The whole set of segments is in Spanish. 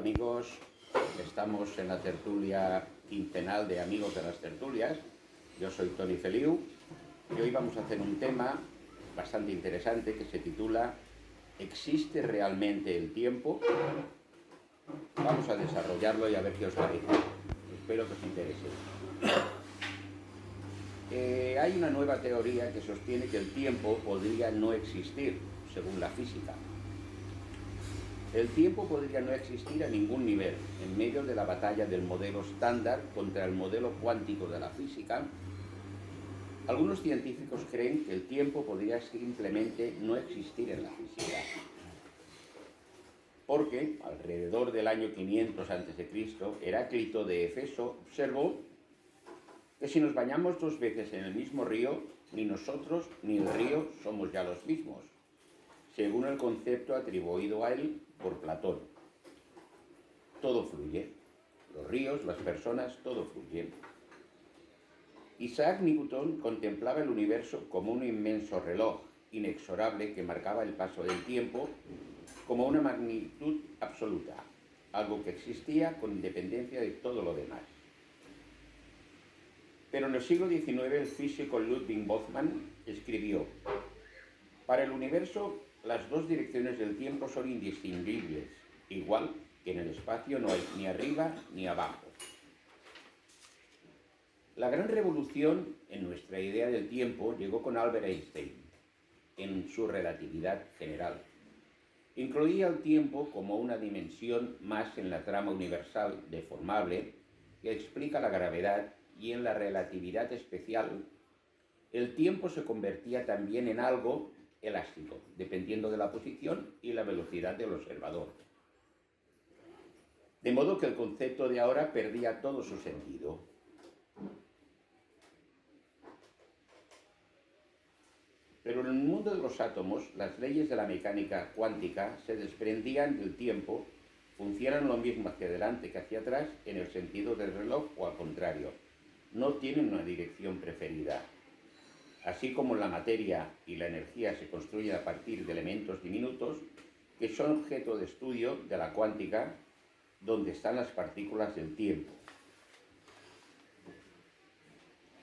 amigos, estamos en la tertulia quincenal de Amigos de las Tertulias. Yo soy Toni Feliu y hoy vamos a hacer un tema bastante interesante que se titula ¿Existe realmente el tiempo? Vamos a desarrollarlo y a ver qué os parece. Espero que os interese. Hay una nueva teoría que sostiene que el tiempo podría no existir, según la física. El tiempo podría no existir a ningún nivel. En medio de la batalla del modelo estándar contra el modelo cuántico de la física, algunos científicos creen que el tiempo podría simplemente no existir en la física. Porque, alrededor del año 500 a.C., Heráclito de Éfeso observó que si nos bañamos 2 veces en el mismo río, ni nosotros ni el río somos ya los mismos, según el concepto atribuido a él por Platón. Todo fluye, los ríos, las personas, todo fluye. Isaac Newton contemplaba el universo como un inmenso reloj inexorable que marcaba el paso del tiempo como una magnitud absoluta, algo que existía con independencia de todo lo demás. Pero en el siglo XIX el físico Ludwig Boltzmann escribió: para el universo, las 2 direcciones del tiempo son indistinguibles, igual que en el espacio no hay ni arriba ni abajo. La gran revolución en nuestra idea del tiempo llegó con Albert Einstein, en su relatividad general. Incluía el tiempo como una dimensión más en la trama universal deformable que explica la gravedad, y en la relatividad especial, el tiempo se convertía también en algo elástico, dependiendo de la posición y la velocidad del observador. De modo que el concepto de ahora perdía todo su sentido. Pero en el mundo de los átomos, las leyes de la mecánica cuántica se desprendían del tiempo, funcionan lo mismo hacia adelante que hacia atrás en el sentido del reloj o al contrario. No tienen una dirección preferida. Así como la materia y la energía se construyen a partir de elementos diminutos que son objeto de estudio de la cuántica, donde están las partículas del tiempo.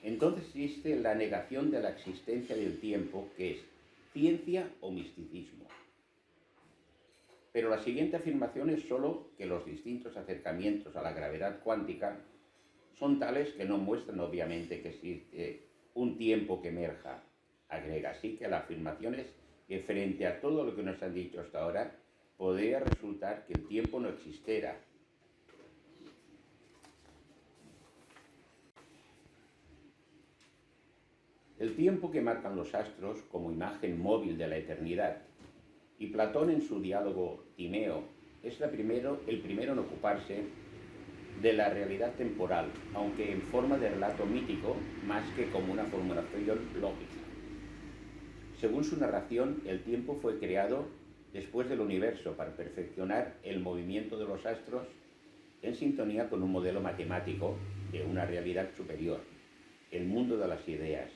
Entonces existe la negación de la existencia del tiempo, que es ciencia o misticismo. Pero la siguiente afirmación es solo que los distintos acercamientos a la gravedad cuántica son tales que no muestran obviamente que existe un tiempo que emerja. Agrega así que la afirmación es que frente a todo lo que nos han dicho hasta ahora, podría resultar que el tiempo no existiera. El tiempo que marcan los astros como imagen móvil de la eternidad. Y Platón en su diálogo Timeo es el primero en ocuparse de la realidad temporal, aunque en forma de relato mítico más que como una formulación lógica. Según su narración, el tiempo fue creado después del universo para perfeccionar el movimiento de los astros en sintonía con un modelo matemático de una realidad superior, el mundo de las ideas.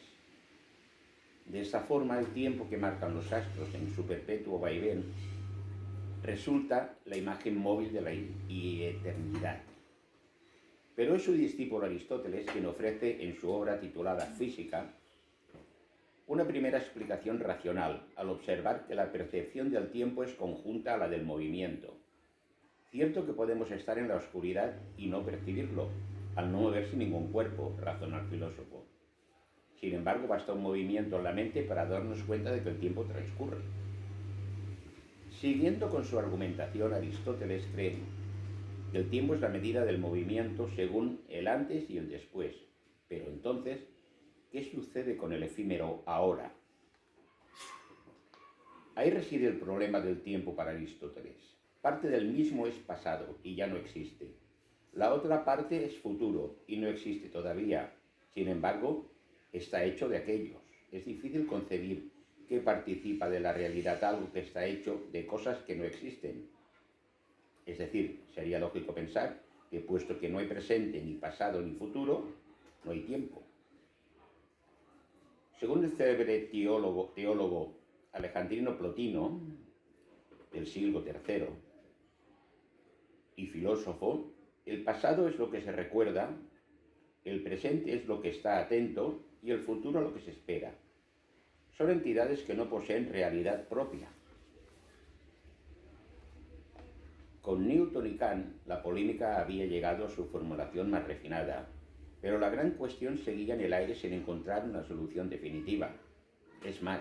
De esta forma, el tiempo que marcan los astros en su perpetuo vaivén resulta la imagen móvil de la eternidad. Pero es su discípulo Aristóteles quien ofrece en su obra titulada Física una primera explicación racional al observar que la percepción del tiempo es conjunta a la del movimiento. Cierto que podemos estar en la oscuridad y no percibirlo, al no moverse ningún cuerpo, razona el filósofo. Sin embargo, basta un movimiento en la mente para darnos cuenta de que el tiempo transcurre. Siguiendo con su argumentación, Aristóteles cree que el tiempo es la medida del movimiento según el antes y el después. Pero entonces, ¿qué sucede con el efímero ahora? Ahí reside el problema del tiempo para Aristóteles. Parte del mismo es pasado y ya no existe. La otra parte es futuro y no existe todavía. Sin embargo, está hecho de aquellos. Es difícil concebir que participa de la realidad algo que está hecho de cosas que no existen. Es decir, sería lógico pensar que puesto que no hay presente, ni pasado, ni futuro, no hay tiempo. Según el célebre teólogo alejandrino Plotino, del siglo III, y filósofo, el pasado es lo que se recuerda, el presente es lo que está atento y el futuro lo que se espera. Son entidades que no poseen realidad propia. Con Newton y Kant, la polémica había llegado a su formulación más refinada, pero la gran cuestión seguía en el aire sin encontrar una solución definitiva. Es más,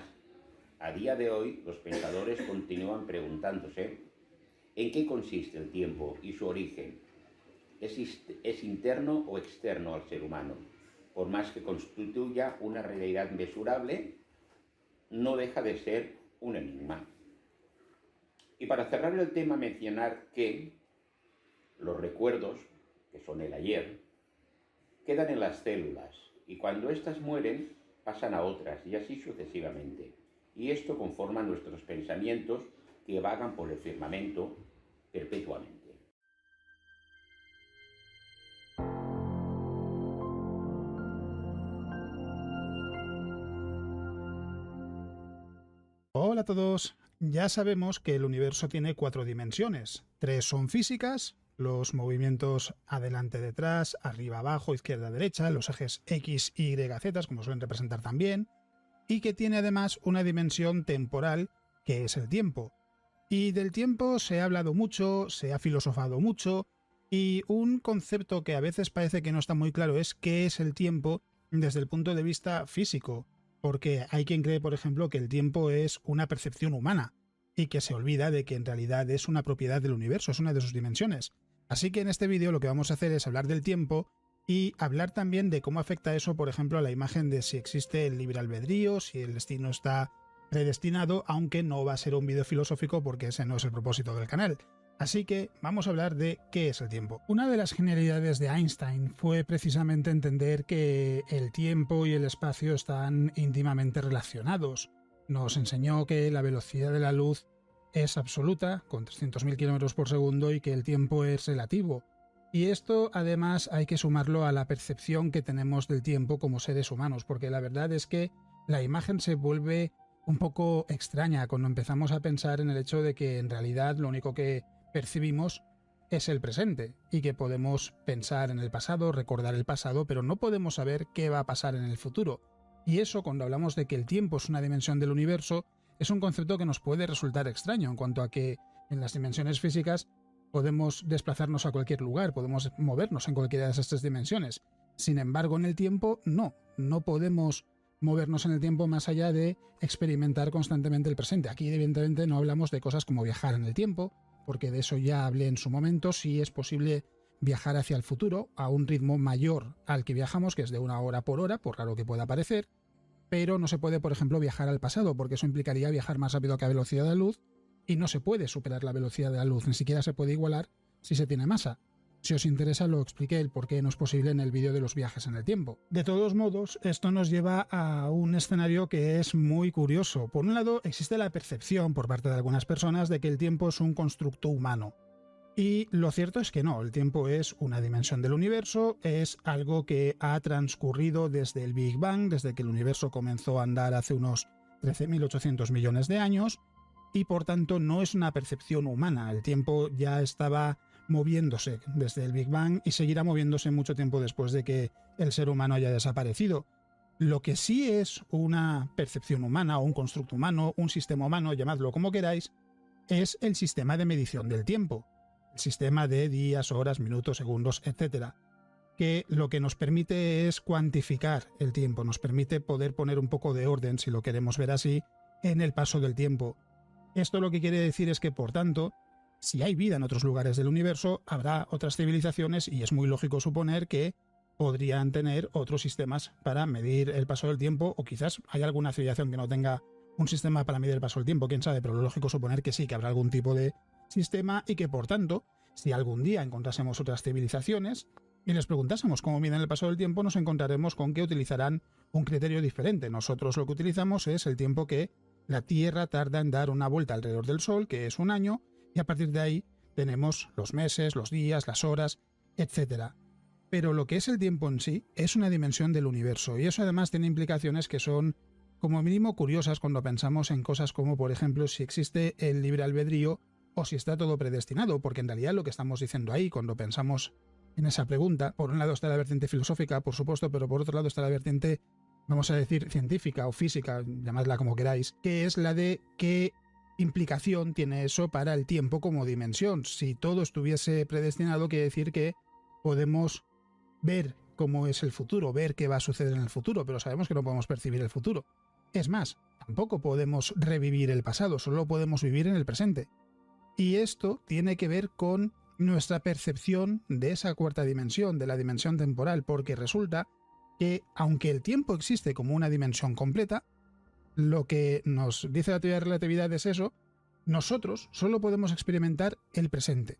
a día de hoy los pensadores continúan preguntándose en qué consiste el tiempo y su origen. ¿Es interno o externo al ser humano? Por más que constituya una realidad mesurable, no deja de ser un enigma. Y para cerrar el tema, mencionar que los recuerdos, que son el ayer, quedan en las células y cuando éstas mueren pasan a otras y así sucesivamente. Y esto conforma nuestros pensamientos que vagan por el firmamento perpetuamente. Hola a todos. Ya sabemos que el universo tiene 4 dimensiones. 3 son físicas, los movimientos adelante-detrás, arriba-abajo, izquierda-derecha, los ejes X, Y, Z, como suelen representar también, y que tiene además una dimensión temporal, que es el tiempo. Y del tiempo se ha hablado mucho, se ha filosofado mucho, y un concepto que a veces parece que no está muy claro es qué es el tiempo desde el punto de vista físico. Porque hay quien cree, por ejemplo, que el tiempo es una percepción humana y que se olvida de que en realidad es una propiedad del universo, es una de sus dimensiones. Así que en este vídeo lo que vamos a hacer es hablar del tiempo y hablar también de cómo afecta eso, por ejemplo, a la imagen de si existe el libre albedrío, si el destino está predestinado, aunque no va a ser un vídeo filosófico porque ese no es el propósito del canal. Así que vamos a hablar de qué es el tiempo. Una de las genialidades de Einstein fue precisamente entender que el tiempo y el espacio están íntimamente relacionados. Nos enseñó que la velocidad de la luz es absoluta, con 300.000 km por segundo, y que el tiempo es relativo. Y esto además hay que sumarlo a la percepción que tenemos del tiempo como seres humanos, porque la verdad es que la imagen se vuelve un poco extraña cuando empezamos a pensar en el hecho de que en realidad lo único que percibimos es el presente y que podemos pensar en el pasado, recordar el pasado, pero no podemos saber qué va a pasar en el futuro. Y eso, cuando hablamos de que el tiempo es una dimensión del universo, es un concepto que nos puede resultar extraño en cuanto a que en las dimensiones físicas podemos desplazarnos a cualquier lugar, podemos movernos en cualquiera de esas 3 dimensiones. Sin embargo, en el tiempo no podemos movernos en el tiempo más allá de experimentar constantemente el presente. Aquí evidentemente no hablamos de cosas como viajar en el tiempo, porque de eso ya hablé en su momento. Sí es posible viajar hacia el futuro a un ritmo mayor al que viajamos, que es de 1 hora por hora, por raro que pueda parecer, pero no se puede, por ejemplo, viajar al pasado, porque eso implicaría viajar más rápido que la velocidad de la luz, y no se puede superar la velocidad de la luz, ni siquiera se puede igualar si se tiene masa. Si os interesa, lo expliqué el por qué no es posible en el vídeo de los viajes en el tiempo. De todos modos, esto nos lleva a un escenario que es muy curioso. Por un lado, existe la percepción por parte de algunas personas de que el tiempo es un constructo humano. Y lo cierto es que no, el tiempo es una dimensión del universo, es algo que ha transcurrido desde el Big Bang, desde que el universo comenzó a andar hace unos 13.800 millones de años, y por tanto no es una percepción humana. El tiempo ya estaba moviéndose desde el Big Bang y seguirá moviéndose mucho tiempo después de que el ser humano haya desaparecido. Lo que sí es una percepción humana o un constructo humano, un sistema humano, llamadlo como queráis, es el sistema de medición del tiempo. El sistema de días, horas, minutos, segundos, etc. Que lo que nos permite es cuantificar el tiempo, nos permite poder poner un poco de orden, si lo queremos ver así, en el paso del tiempo. Esto lo que quiere decir es que, por tanto, si hay vida en otros lugares del universo, habrá otras civilizaciones y es muy lógico suponer que podrían tener otros sistemas para medir el paso del tiempo, o quizás hay alguna civilización que no tenga un sistema para medir el paso del tiempo, quién sabe, pero lo lógico es suponer que sí, que habrá algún tipo de sistema y que, por tanto, si algún día encontrásemos otras civilizaciones y les preguntásemos cómo miden el paso del tiempo, nos encontraremos con que utilizarán un criterio diferente. Nosotros lo que utilizamos es el tiempo que la Tierra tarda en dar una vuelta alrededor del Sol, que es 1 año, y a partir de ahí tenemos los meses, los días, las horas, etc. Pero lo que es el tiempo en sí es una dimensión del universo, y eso además tiene implicaciones que son como mínimo curiosas cuando pensamos en cosas como, por ejemplo, si existe el libre albedrío, o si está todo predestinado, porque en realidad lo que estamos diciendo ahí, cuando pensamos en esa pregunta, por un lado está la vertiente filosófica, por supuesto, pero por otro lado está la vertiente, vamos a decir, científica o física, llamadla como queráis, que es la de qué implicación tiene eso para el tiempo como dimensión. Si todo estuviese predestinado, quiere decir que podemos ver cómo es el futuro, ver qué va a suceder en el futuro, pero sabemos que no podemos percibir el futuro. Es más, tampoco podemos revivir el pasado, solo podemos vivir en el presente. Y esto tiene que ver con nuestra percepción de esa cuarta dimensión, de la dimensión temporal, porque resulta que, aunque el tiempo existe como una dimensión completa, lo que nos dice la teoría de relatividad es eso, nosotros solo podemos experimentar el presente.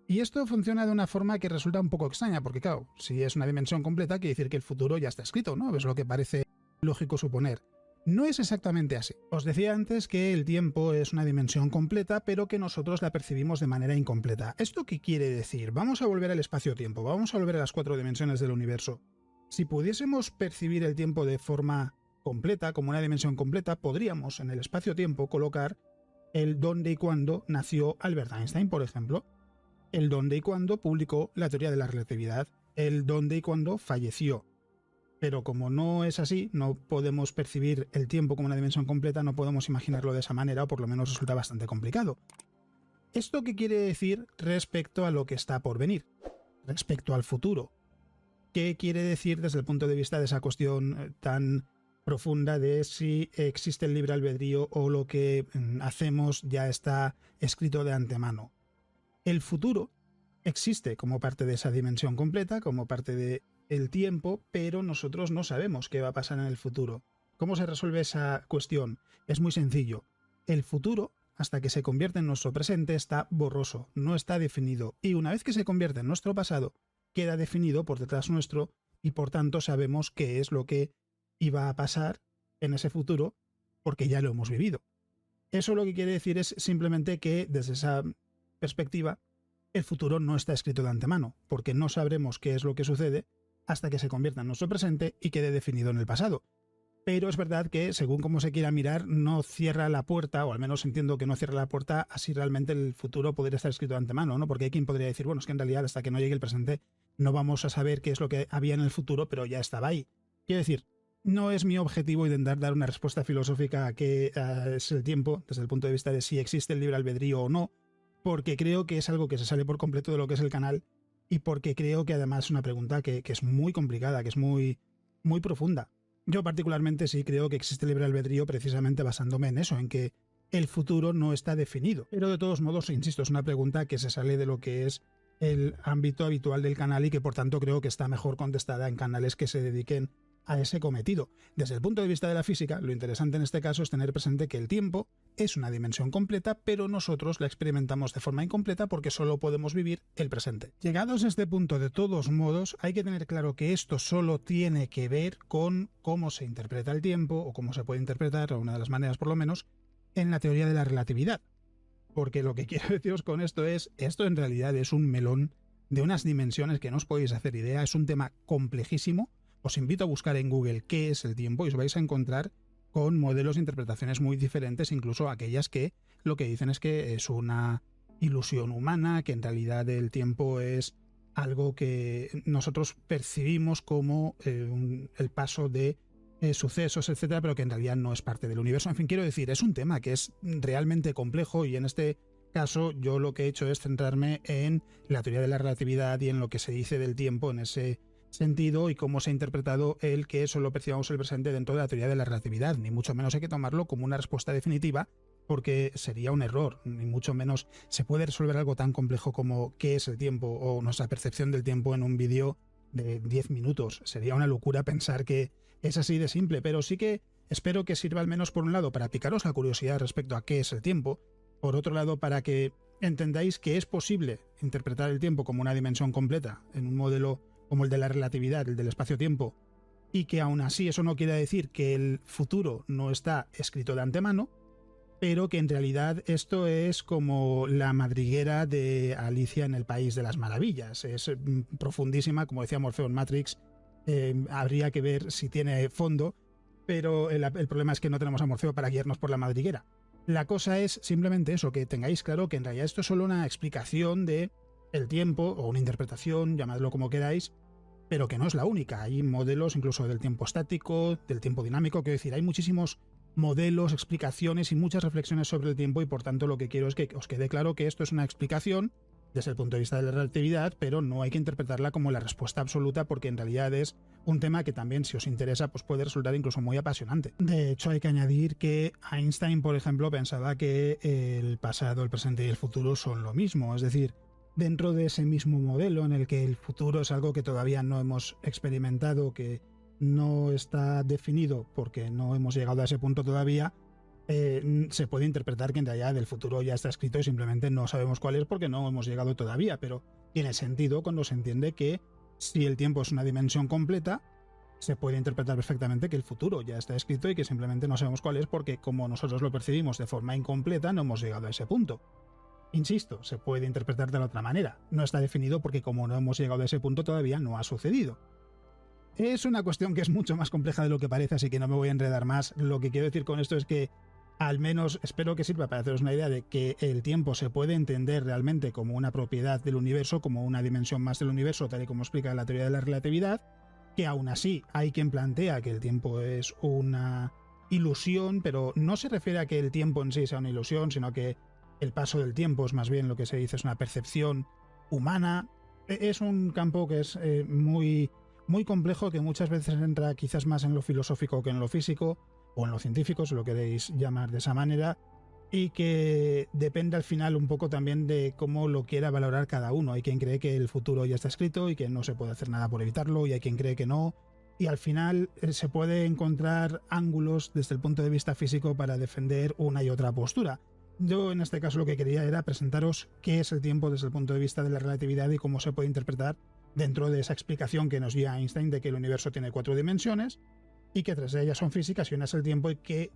Y esto funciona de una forma que resulta un poco extraña, porque claro, si es una dimensión completa, quiere decir que el futuro ya está escrito, ¿no? Es lo que parece lógico suponer. No es exactamente así. Os decía antes que el tiempo es una dimensión completa, pero que nosotros la percibimos de manera incompleta. ¿Esto qué quiere decir? Vamos a volver al espacio-tiempo, vamos a volver a las 4 dimensiones del universo. Si pudiésemos percibir el tiempo de forma completa, como una dimensión completa, podríamos en el espacio-tiempo colocar el dónde y cuándo nació Albert Einstein, por ejemplo, el dónde y cuándo publicó la teoría de la relatividad, el dónde y cuándo falleció. Pero como no es así, no podemos percibir el tiempo como una dimensión completa, no podemos imaginarlo de esa manera, o por lo menos resulta bastante complicado. ¿Esto qué quiere decir respecto a lo que está por venir? Respecto al futuro. ¿Qué quiere decir desde el punto de vista de esa cuestión tan profunda de si existe el libre albedrío o lo que hacemos ya está escrito de antemano? El futuro existe como parte de esa dimensión completa, como parte de el tiempo, pero nosotros no sabemos qué va a pasar en el futuro. ¿Cómo se resuelve esa cuestión? Es muy sencillo. El futuro, hasta que se convierte en nuestro presente, está borroso, no está definido, y una vez que se convierte en nuestro pasado, queda definido por detrás nuestro y por tanto sabemos qué es lo que iba a pasar en ese futuro porque ya lo hemos vivido. Eso lo que quiere decir es simplemente que desde esa perspectiva el futuro no está escrito de antemano, porque no sabremos qué es lo que sucede hasta que se convierta en nuestro presente y quede definido en el pasado. Pero es verdad que, según como se quiera mirar, no cierra la puerta, o al menos entiendo que no cierra la puerta a si realmente el futuro podría estar escrito de antemano, ¿no? Porque hay quien podría decir, bueno, es que en realidad hasta que no llegue el presente no vamos a saber qué es lo que había en el futuro, pero ya estaba ahí. Quiero decir, no es mi objetivo intentar dar una respuesta filosófica a qué es el tiempo, desde el punto de vista de si existe el libre albedrío o no, porque creo que es algo que se sale por completo de lo que es el canal y porque creo que además es una pregunta que es muy complicada, que es muy, muy profunda. Yo particularmente sí creo que existe el libre albedrío precisamente basándome en eso, en que el futuro no está definido. Pero de todos modos, insisto, es una pregunta que se sale de lo que es el ámbito habitual del canal y que por tanto creo que está mejor contestada en canales que se dediquen a ese cometido. Desde el punto de vista de la física, lo interesante en este caso es tener presente que el tiempo es una dimensión completa, pero nosotros la experimentamos de forma incompleta porque solo podemos vivir el presente. Llegados a este punto, de todos modos, hay que tener claro que esto solo tiene que ver con cómo se interpreta el tiempo, o cómo se puede interpretar, o una de las maneras por lo menos, en la teoría de la relatividad. Porque lo que quiero deciros con esto en realidad es un melón de unas dimensiones que no os podéis hacer idea, es un tema complejísimo. Os invito a buscar en Google qué es el tiempo y os vais a encontrar con modelos de interpretaciones muy diferentes, incluso aquellas que lo que dicen es que es una ilusión humana, que en realidad el tiempo es algo que nosotros percibimos como el paso de sucesos, etcétera, pero que en realidad no es parte del universo. En fin, quiero decir, es un tema que es realmente complejo y en este caso yo lo que he hecho es centrarme en la teoría de la relatividad y en lo que se dice del tiempo en ese sentido y cómo se ha interpretado el que solo percibamos el presente dentro de la teoría de la relatividad. Ni mucho menos hay que tomarlo como una respuesta definitiva porque sería un error, ni mucho menos se puede resolver algo tan complejo como qué es el tiempo o nuestra percepción del tiempo en un vídeo de 10 minutos. Sería una locura pensar que es así de simple, pero sí que espero que sirva al menos por un lado para picaros la curiosidad respecto a qué es el tiempo, por otro lado para que entendáis que es posible interpretar el tiempo como una dimensión completa en un modelo como el de la relatividad, el del espacio-tiempo, y que aún así eso no quiere decir que el futuro no está escrito de antemano, pero que en realidad esto es como la madriguera de Alicia en el País de las Maravillas. Es profundísima, como decía Morfeo en Matrix, habría que ver si tiene fondo, pero el problema es que no tenemos a Morfeo para guiarnos por la madriguera. La cosa es simplemente eso, que tengáis claro que en realidad esto es solo una explicación de el tiempo, o una interpretación, llamadlo como queráis, pero que no es la única. Hay modelos incluso del tiempo estático, del tiempo dinámico, quiero decir, hay muchísimos modelos, explicaciones y muchas reflexiones sobre el tiempo, y por tanto lo que quiero es que os quede claro que esto es una explicación desde el punto de vista de la relatividad, pero no hay que interpretarla como la respuesta absoluta, porque en realidad es un tema que también, si os interesa, pues puede resultar incluso muy apasionante. De hecho, hay que añadir que Einstein, por ejemplo, pensaba que el pasado, el presente y el futuro son lo mismo, es decir, dentro de ese mismo modelo en el que el futuro es algo que todavía no hemos experimentado, que no está definido porque no hemos llegado a ese punto todavía, se puede interpretar que en realidad el futuro ya está escrito y simplemente no sabemos cuál es porque no hemos llegado todavía, pero tiene sentido cuando se entiende que si el tiempo es una dimensión completa, se puede interpretar perfectamente que el futuro ya está escrito y que simplemente no sabemos cuál es porque como nosotros lo percibimos de forma incompleta no hemos llegado a ese punto. Insisto, se puede interpretar de la otra manera, no está definido porque como no hemos llegado a ese punto todavía no ha sucedido. Es una cuestión que es mucho más compleja de lo que parece, así que no me voy a enredar más. Lo que quiero decir con esto es que al menos espero que sirva para haceros una idea de que el tiempo se puede entender realmente como una propiedad del universo, como una dimensión más del universo, tal y como explica la teoría de la relatividad, que aún así hay quien plantea que el tiempo es una ilusión, pero no se refiere a que el tiempo en sí sea una ilusión, sino que el paso del tiempo es más bien lo que se dice es una percepción humana. Es un campo que es muy complejo, que muchas veces entra quizás más en lo filosófico que en lo físico, o en lo científico, si lo queréis llamar de esa manera, y que depende al final un poco también de cómo lo quiera valorar cada uno. Hay quien cree que el futuro ya está escrito y que no se puede hacer nada por evitarlo, y hay quien cree que no, y al final se puede encontrar ángulos desde el punto de vista físico para defender una y otra postura. Yo en este caso lo que quería era presentaros qué es el tiempo desde el punto de vista de la relatividad y cómo se puede interpretar dentro de esa explicación que nos guía Einstein de que el universo tiene 4 dimensiones y que 3 de ellas son físicas y una es el tiempo, y qué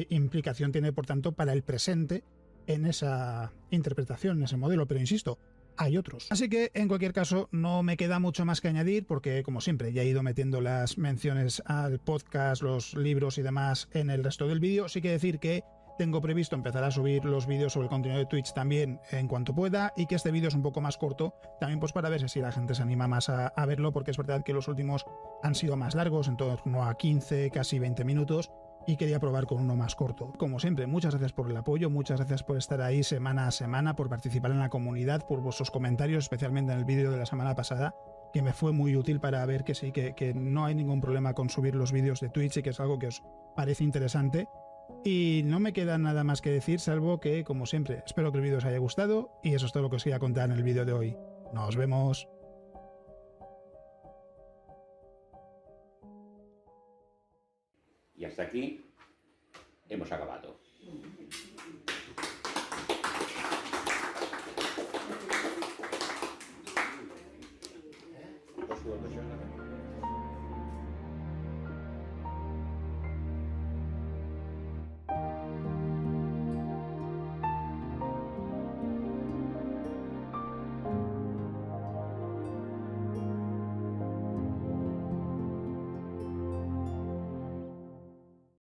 implicación tiene por tanto para el presente en esa interpretación, en ese modelo, pero insisto, hay otros. Así que en cualquier caso no me queda mucho más que añadir porque como siempre ya he ido metiendo las menciones al podcast, los libros y demás en el resto del vídeo. Sí que decir que tengo previsto empezar a subir los vídeos sobre el contenido de Twitch también en cuanto pueda, y que este vídeo es un poco más corto, también pues para ver si la gente se anima más a verlo, porque es verdad que los últimos han sido más largos, en torno a 15, casi 20 minutos, y quería probar con uno más corto. Como siempre, muchas gracias por el apoyo, muchas gracias por estar ahí semana a semana, por participar en la comunidad, por vuestros comentarios, especialmente en el vídeo de la semana pasada, que me fue muy útil para ver que sí, que no hay ningún problema con subir los vídeos de Twitch y que es algo que os parece interesante. Y no me queda nada más que decir, salvo que, como siempre, espero que el vídeo os haya gustado, y eso es todo lo que os quería contar en el vídeo de hoy. ¡Nos vemos! Y hasta aquí hemos acabado. Pues,